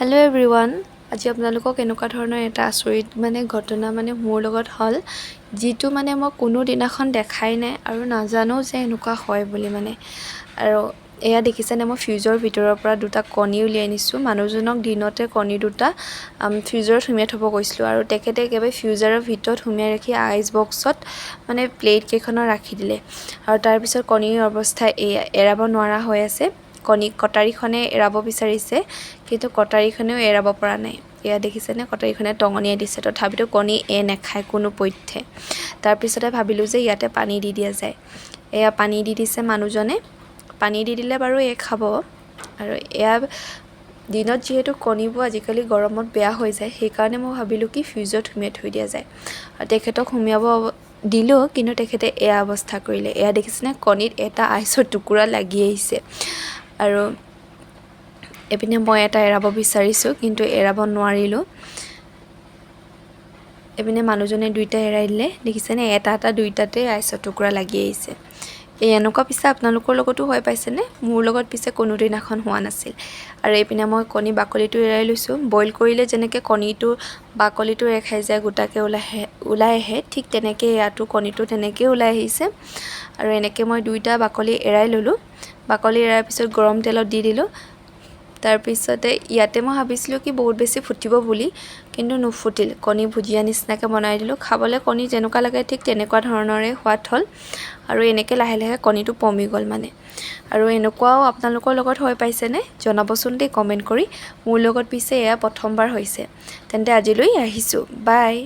Hello' everyone, আজি আপোনালোকক এনেকুৱা ধৰণৰ এটা আচৰিত ঘটনা মোৰ লগত হ'ল, যিটো মই কোনো দিনাখন দেখাই নাই আৰু নাজানো যে এনেকুৱা হয় বুলি আৰু এয়া দেখিছেনে, মই ফ্ৰিজৰ ভিতৰৰ পৰা দুটা কণী উলিয়াই নিছোঁ। মানুহজনক দিনতে কণী দুটা ফ্ৰিজত সুমিয়াই থ'ব কৈছিলোঁ আৰু তেখেতে একেবাৰে ফ্ৰিজাৰৰ ভিতৰত সুমিয়াই ৰাখি আইচ বক্সত প্লেট কেইখনত ৰাখি দিলে আৰু তাৰপিছত কণীৰ অৱস্থা এয়া, এৰাব নোৱাৰা হৈ আছে। কটাৰীখনে এৰাব বিচাৰিছে, কিন্তু কটাৰীখনেও এৰাব পৰা নাই। এয়া দেখিছেনে, কটাৰীখনে টঙনিয়াই দিছে, তথাপিতো কণী নেখায় কোনো পধ্যে। তাৰপিছতে ভাবিলোঁ যে ইয়াতে পানী দি দিয়া যায়। এয়া পানী দি দিছে মানুহজনে, পানী দি দিলে বাৰু খাব। আৰু এয়া দিনত যিহেতু কণীবোৰ আজিকালি গৰমত বেয়া হৈ যায়, সেইকাৰণে মই ভাবিলোঁ কি ফ্ৰিজত সুমিয়াই থৈ দিয়া যায়। আৰু তেখেতক সুমিয়াব দিলোঁ, কিন্তু তেখেতে এয়া অৱস্থা কৰিলে। এয়া দেখিছেনে, কণীত এটা আইচৰ টুকুৰা লাগি আহিছে। আৰু এপিনে মই এটা এৰাব বিচাৰিছোঁ, কিন্তু এৰাব নোৱাৰিলোঁ। এপিনে মানুহজনে দুইটা এৰাই দিলে, দেখিছেনে, এটা দুইটাতে আইচৰ টুকুৰা লাগি আহিছে। এনেকুৱা পিছে আপোনালোকৰ লগতো হৈ পাইছেনে? মোৰ লগত পিছে কোনোদিনাখন হোৱা নাছিল। আৰু এইপিনে মই কণী বাকলিটো এৰাই লৈছোঁ। বইল কৰিলে যেনেকৈ কণীটো বাকলিটো ৰেখাই যায়, গোটাকৈ ওলাই আহে, ঠিক তেনেকৈ ইয়াতো কণীটো তেনেকৈয়ে ওলাই আহিছে। আৰু এনেকৈ মই দুইটা বাকলি এৰাই ল'লোঁ। বাকলি এৰাৰ পিছত গৰম তেলত দি দিলোঁ। তাৰপিছতে ইয়াতে মই ভাবিছিলোঁ কি বহুত বেছি ফুটিব বুলি, কিন্তু নুফুটিল। কণী ভুজিয়া নিচিনাকৈ বনাই দিলোঁ। খাবলৈ কণী যেনেকুৱা লাগে ঠিক তেনেকুৱা ধৰণৰে সোৱাদ হ'ল। আৰু এনেকৈ লাহে লাহে কণীটো পমি গ'ল আৰু এনেকুৱাও আপোনালোকৰ লগত হৈ পাইছেনে? জনাবচোন দেই কমেণ্ট কৰি। মোৰ লগত পিছে এয়া প্ৰথমবাৰ হৈছে। তেন্তে আজিলৈ আহিছোঁ, বাই।